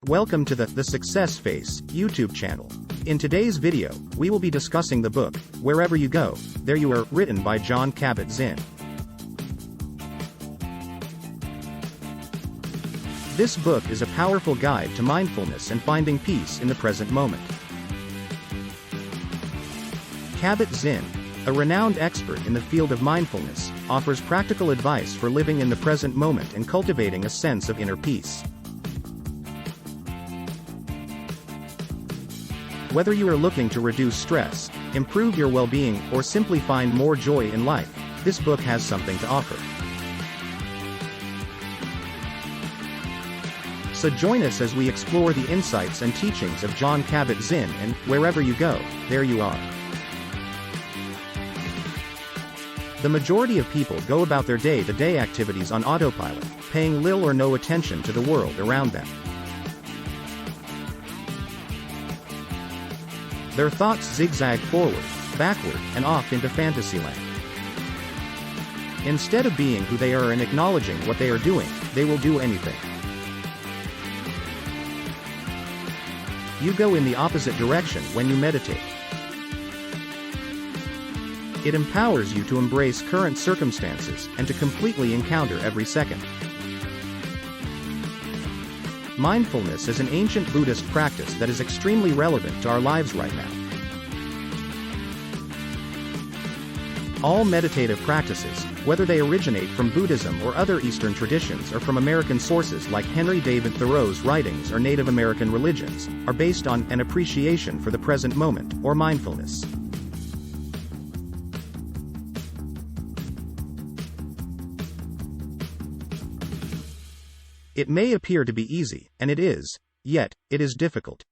Welcome to the Success Face YouTube channel. In today's video, we will be discussing the book, Wherever You Go, There You Are, written by Jon Kabat-Zinn. This book is a powerful guide to mindfulness and finding peace in the present moment. Kabat-Zinn, a renowned expert in the field of mindfulness, offers practical advice for living in the present moment and cultivating a sense of inner peace. Whether you are looking to reduce stress, improve your well-being, or simply find more joy in life, this book has something to offer. So join us as we explore the insights and teachings of Jon Kabat-Zinn and Wherever You Go, There You Are. The majority of people go about their day-to-day activities on autopilot, paying little or no attention to the world around them. Their thoughts zigzag forward, backward, and off into fantasyland. Instead of being who they are and acknowledging what they are doing, they will do anything. You go in the opposite direction when you meditate. It empowers you to embrace current circumstances and to completely encounter every second. Mindfulness is an ancient Buddhist practice that is extremely relevant to our lives right now. All meditative practices, whether they originate from Buddhism or other Eastern traditions or from American sources like Henry David Thoreau's writings or Native American religions, are based on an appreciation for the present moment, or mindfulness. It may appear to be easy, and it is, yet, it is difficult.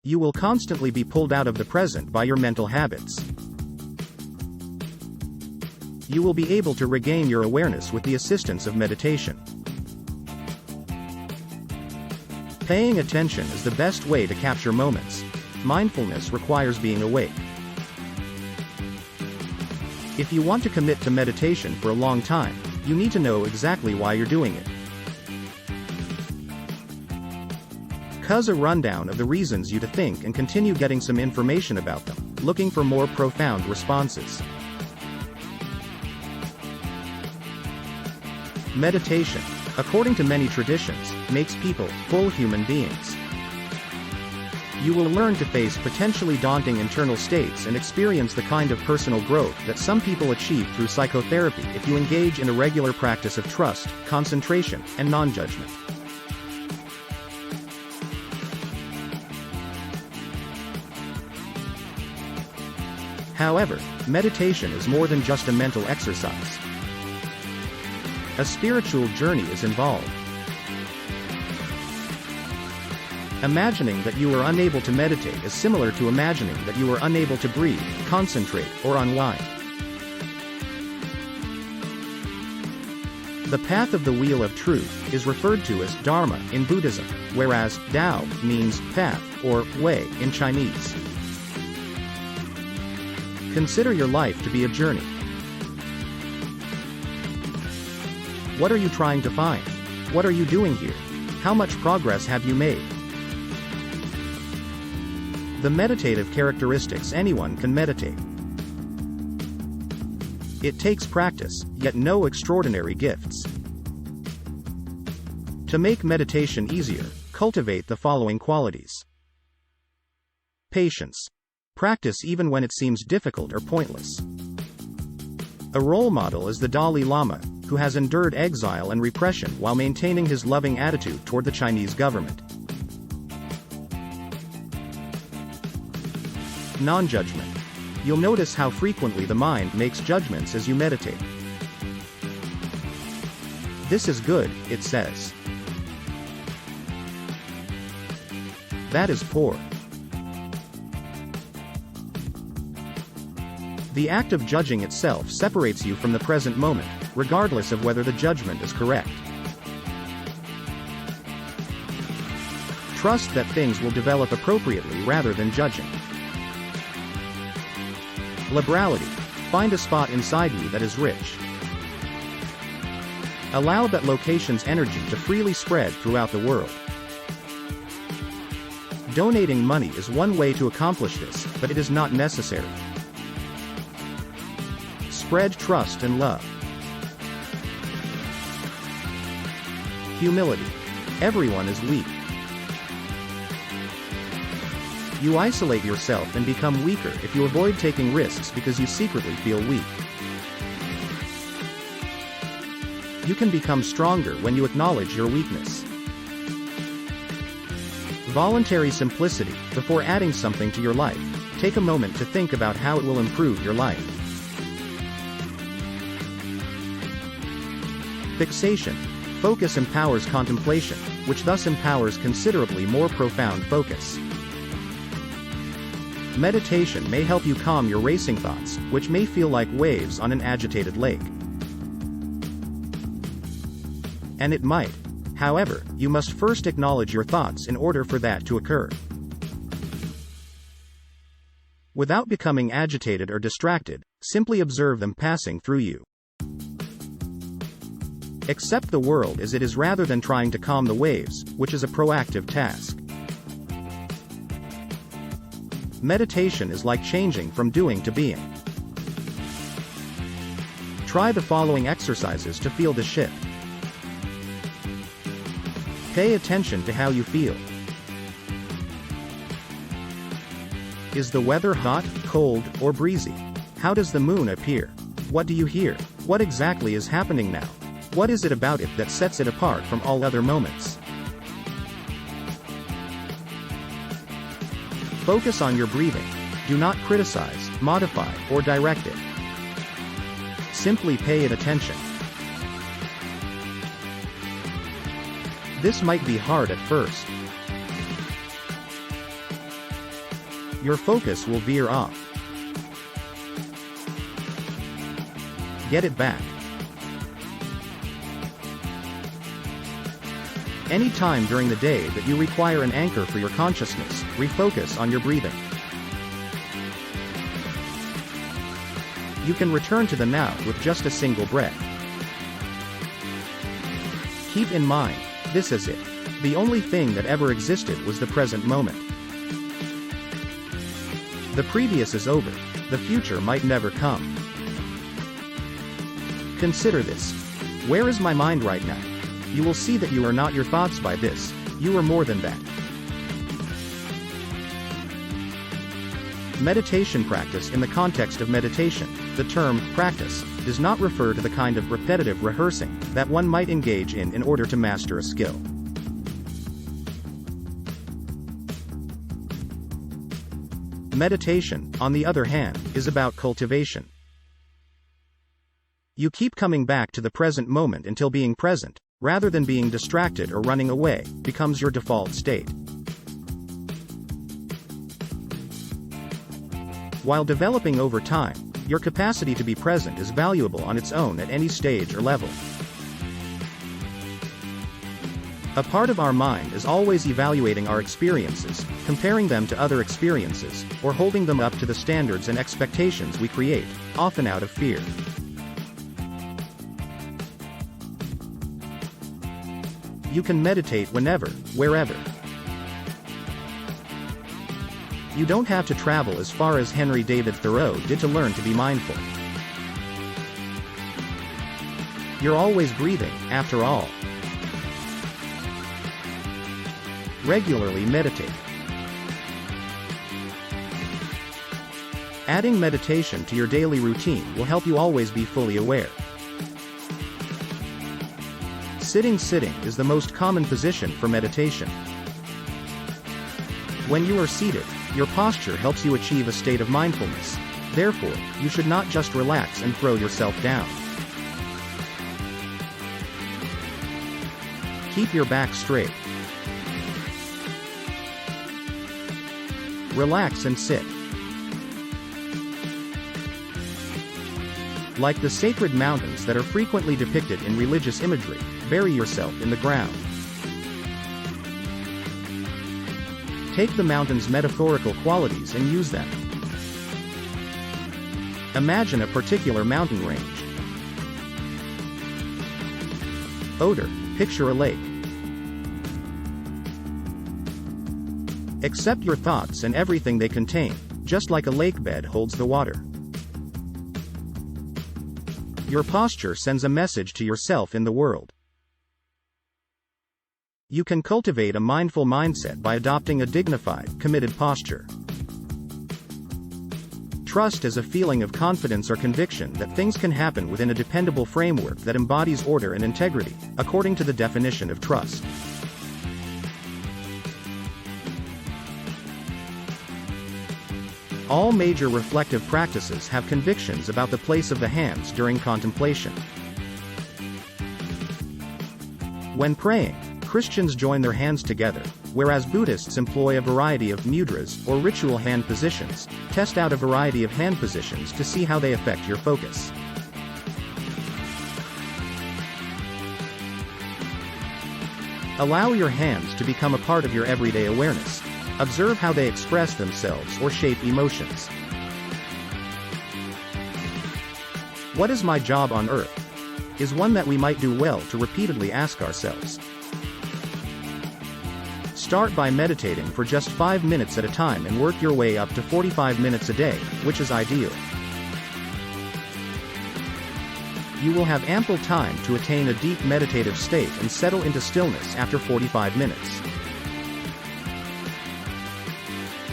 You will constantly be pulled out of the present by your mental habits. You will be able to regain your awareness with the assistance of meditation. Paying attention is the best way to capture moments. Mindfulness requires being awake. If you want to commit to meditation for a long time, you need to know exactly why you're doing it. Cause a rundown of the reasons you to think and continue getting some information about them, looking for more profound responses. Meditation, according to many traditions, makes people full human beings. You will learn to face potentially daunting internal states and experience the kind of personal growth that some people achieve through psychotherapy if you engage in a regular practice of trust, concentration, and non-judgment. However, meditation is more than just a mental exercise. A spiritual journey is involved. Imagining that you are unable to meditate is similar to imagining that you are unable to breathe, concentrate, or unwind. The path of the Wheel of Truth is referred to as Dharma in Buddhism, whereas Tao means path, or way, in Chinese. Consider your life to be a journey. What are you trying to find? What are you doing here? How much progress have you made? The meditative characteristics. Anyone can meditate. It takes practice, yet no extraordinary gifts. To make meditation easier, cultivate the following qualities. Patience. Practice even when it seems difficult or pointless. A role model is the Dalai Lama, who has endured exile and repression while maintaining his loving attitude toward the Chinese government. Non-judgment. You'll notice how frequently the mind makes judgments as you meditate. This is good, it says. That is poor. The act of judging itself separates you from the present moment, regardless of whether the judgment is correct. Trust that things will develop appropriately rather than judging. Liberality. Find a spot inside you that is rich. Allow that location's energy to freely spread throughout the world. Donating money is one way to accomplish this, but it is not necessary. Spread trust and love. Humility. Everyone is weak. You isolate yourself and become weaker if you avoid taking risks because you secretly feel weak. You can become stronger when you acknowledge your weakness. Voluntary simplicity. Before adding something to your life, take a moment to think about how it will improve your life. Fixation. Focus empowers contemplation, which thus empowers considerably more profound focus. Meditation may help you calm your racing thoughts, which may feel like waves on an agitated lake. And it might. However, you must first acknowledge your thoughts in order for that to occur. Without becoming agitated or distracted, simply observe them passing through you. Accept the world as it is rather than trying to calm the waves, which is a proactive task. Meditation is like changing from doing to being. Try the following exercises to feel the shift. Pay attention to how you feel. Is the weather hot, cold, or breezy? How does the moon appear? What do you hear? What exactly is happening now? What is it about it that sets it apart from all other moments? Focus on your breathing. Do not criticize, modify, or direct it. Simply pay it attention. This might be hard at first. Your focus will veer off. Get it back. Any time during the day that you require an anchor for your consciousness, refocus on your breathing. You can return to the now with just a single breath. Keep in mind, this is it. The only thing that ever existed was the present moment. The previous is over. The future might never come. Consider this. Where is my mind right now? You will see that you are not your thoughts by this. You are more than that. Meditation practice. In the context of meditation, the term practice does not refer to the kind of repetitive rehearsing that one might engage in order to master a skill. Meditation, on the other hand, is about cultivation. You keep coming back to the present moment until being present, rather than being distracted or running away, becomes your default state. While developing over time, your capacity to be present is valuable on its own at any stage or level. A part of our mind is always evaluating our experiences, comparing them to other experiences, or holding them up to the standards and expectations we create, often out of fear. You can meditate whenever, wherever. You don't have to travel as far as Henry David Thoreau did to learn to be mindful. You're always breathing, after all. Regularly meditate. Adding meditation to your daily routine will help you always be fully aware. Sitting is the most common position for meditation. When you are seated, your posture helps you achieve a state of mindfulness. Therefore, you should not just relax and throw yourself down. Keep your back straight. Relax and sit. Like the sacred mountains that are frequently depicted in religious imagery, bury yourself in the ground. Take the mountain's metaphorical qualities and use them. Imagine a particular mountain range. Odor, picture a lake. Accept your thoughts and everything they contain, just like a lake bed holds the water. Your posture sends a message to yourself in the world. You can cultivate a mindful mindset by adopting a dignified, committed posture. Trust is a feeling of confidence or conviction that things can happen within a dependable framework that embodies order and integrity, according to the definition of trust. All major reflective practices have convictions about the place of the hands during contemplation. When praying, Christians join their hands together, whereas Buddhists employ a variety of mudras, or ritual hand positions. Test out a variety of hand positions to see how they affect your focus. Allow your hands to become a part of your everyday awareness. Observe how they express themselves or shape emotions. What is my job on earth? Is one that we might do well to repeatedly ask ourselves. Start by meditating for just 5 minutes at a time and work your way up to 45 minutes a day, which is ideal. You will have ample time to attain a deep meditative state and settle into stillness after 45 minutes.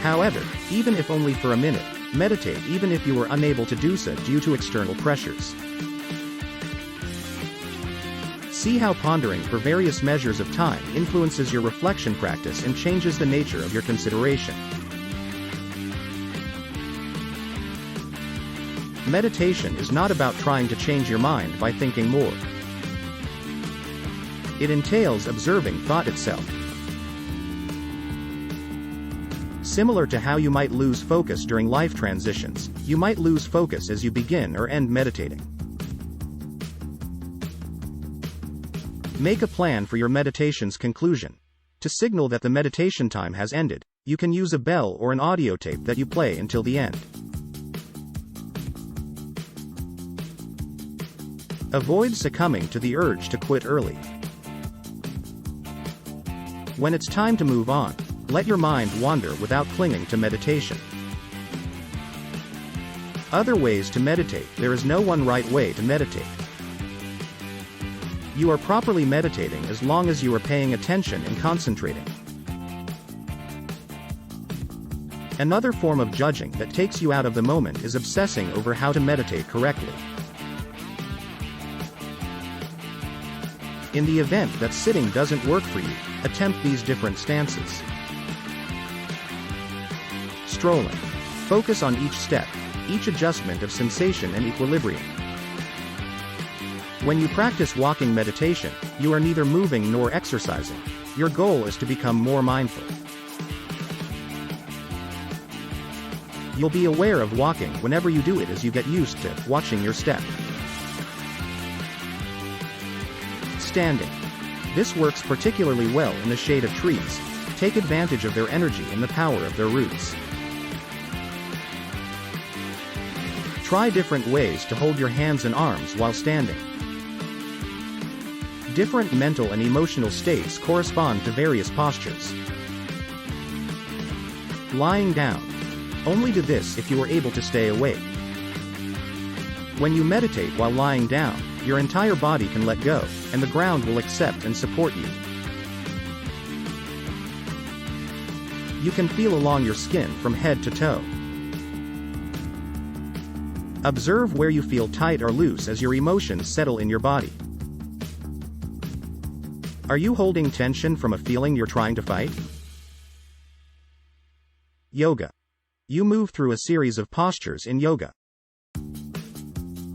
However, even if only for a minute, meditate even if you are unable to do so due to external pressures. See how pondering for various measures of time influences your reflection practice and changes the nature of your consideration. Meditation is not about trying to change your mind by thinking more. It entails observing thought itself. Similar to how you might lose focus during life transitions, you might lose focus as you begin or end meditating. Make a plan for your meditation's conclusion. To signal that the meditation time has ended, you can use a bell or an audio tape that you play until the end. Avoid succumbing to the urge to quit early. When it's time to move on, let your mind wander without clinging to meditation. Other ways to meditate. There is no one right way to meditate. You are properly meditating as long as you are paying attention and concentrating. Another form of judging that takes you out of the moment is obsessing over how to meditate correctly. In the event that sitting doesn't work for you, attempt these different stances. Strolling. Focus on each step, each adjustment of sensation and equilibrium. When you practice walking meditation, you are neither moving nor exercising. Your goal is to become more mindful. You'll be aware of walking whenever you do it as you get used to watching your step. Standing. This works particularly well in the shade of trees. Take advantage of their energy and the power of their roots. Try different ways to hold your hands and arms while standing. Different mental and emotional states correspond to various postures. Lying down. Only do this if you are able to stay awake. When you meditate while lying down, your entire body can let go, and the ground will accept and support you. You can feel along your skin from head to toe. Observe where you feel tight or loose as your emotions settle in your body. Are you holding tension from a feeling you're trying to fight? Yoga. You move through a series of postures in yoga.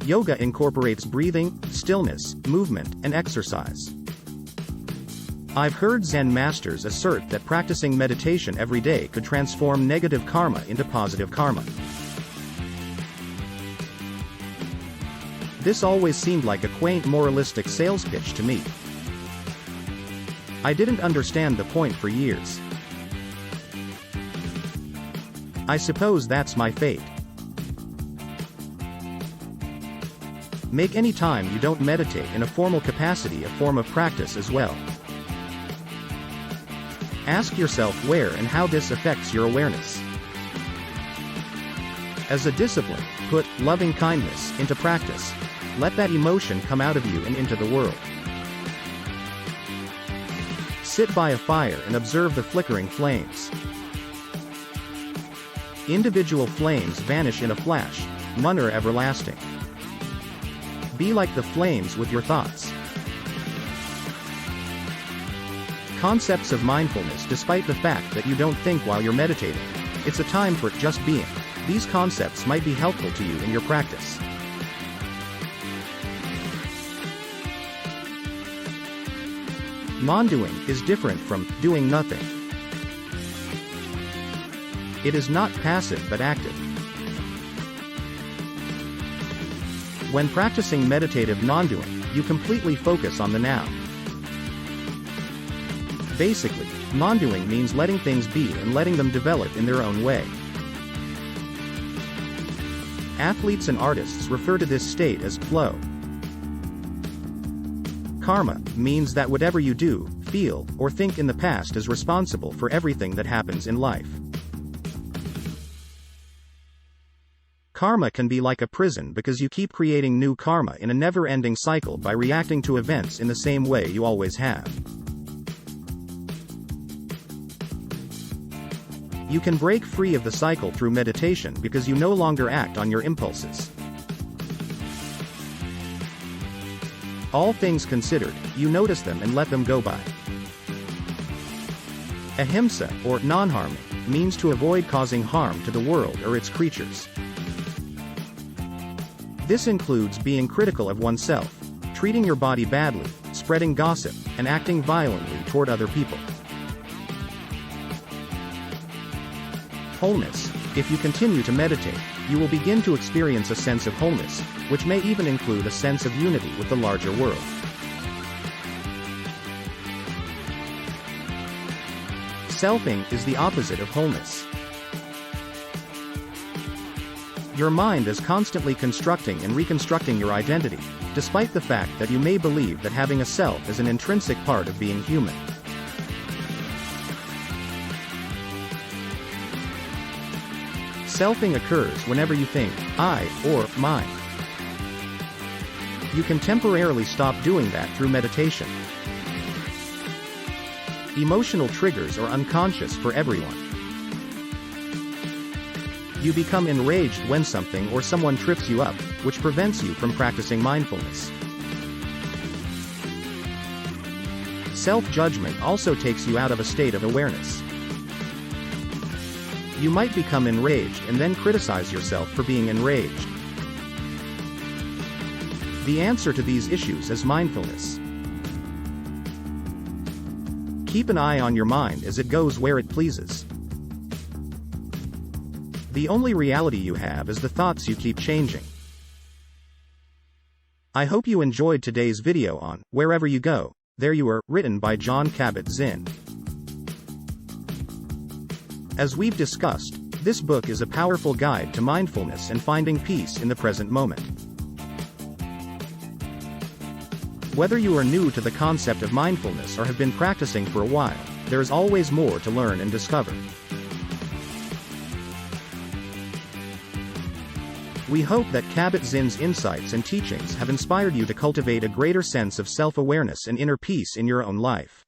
Yoga incorporates breathing, stillness, movement, and exercise. I've heard Zen masters assert that practicing meditation every day could transform negative karma into positive karma. This always seemed like a quaint moralistic sales pitch to me. I didn't understand the point for years. I suppose that's my fate. Make any time you don't meditate in a formal capacity a form of practice as well. Ask yourself where and how this affects your awareness. As a discipline, put loving kindness into practice. Let that emotion come out of you and into the world. Sit by a fire and observe the flickering flames. Individual flames vanish in a flash, none are everlasting. Be like the flames with your thoughts. Concepts of mindfulness. Despite the fact that you don't think while you're meditating, it's a time for just being. These concepts might be helpful to you in your practice. Non-doing is different from doing nothing. It is not passive but active. When practicing meditative non-doing, you completely focus on the now. Basically, non-doing means letting things be and letting them develop in their own way. Athletes and artists refer to this state as flow. Karma means that whatever you do, feel, or think in the past is responsible for everything that happens in life. Karma can be like a prison because you keep creating new karma in a never-ending cycle by reacting to events in the same way you always have. You can break free of the cycle through meditation because you no longer act on your impulses. All things considered, you notice them and let them go by. Ahimsa, or non-harming, means to avoid causing harm to the world or its creatures. This includes being critical of oneself, treating your body badly, spreading gossip, and acting violently toward other people. Wholeness. If you continue to meditate, you will begin to experience a sense of wholeness, which may even include a sense of unity with the larger world. Selfing is the opposite of wholeness. Your mind is constantly constructing and reconstructing your identity, despite the fact that you may believe that having a self is an intrinsic part of being human. Selfing occurs whenever you think, I, or mine. You can temporarily stop doing that through meditation. Emotional triggers are unconscious for everyone. You become enraged when something or someone trips you up, which prevents you from practicing mindfulness. Self-judgment also takes you out of a state of awareness. You might become enraged and then criticize yourself for being enraged. The answer to these issues is mindfulness. Keep an eye on your mind as it goes where it pleases. The only reality you have is the thoughts you keep changing. I hope you enjoyed today's video on Wherever You Go, There You Are, written by Jon Kabat-Zinn. As we've discussed, this book is a powerful guide to mindfulness and finding peace in the present moment. Whether you are new to the concept of mindfulness or have been practicing for a while, there is always more to learn and discover. We hope that Kabat-Zinn's insights and teachings have inspired you to cultivate a greater sense of self-awareness and inner peace in your own life.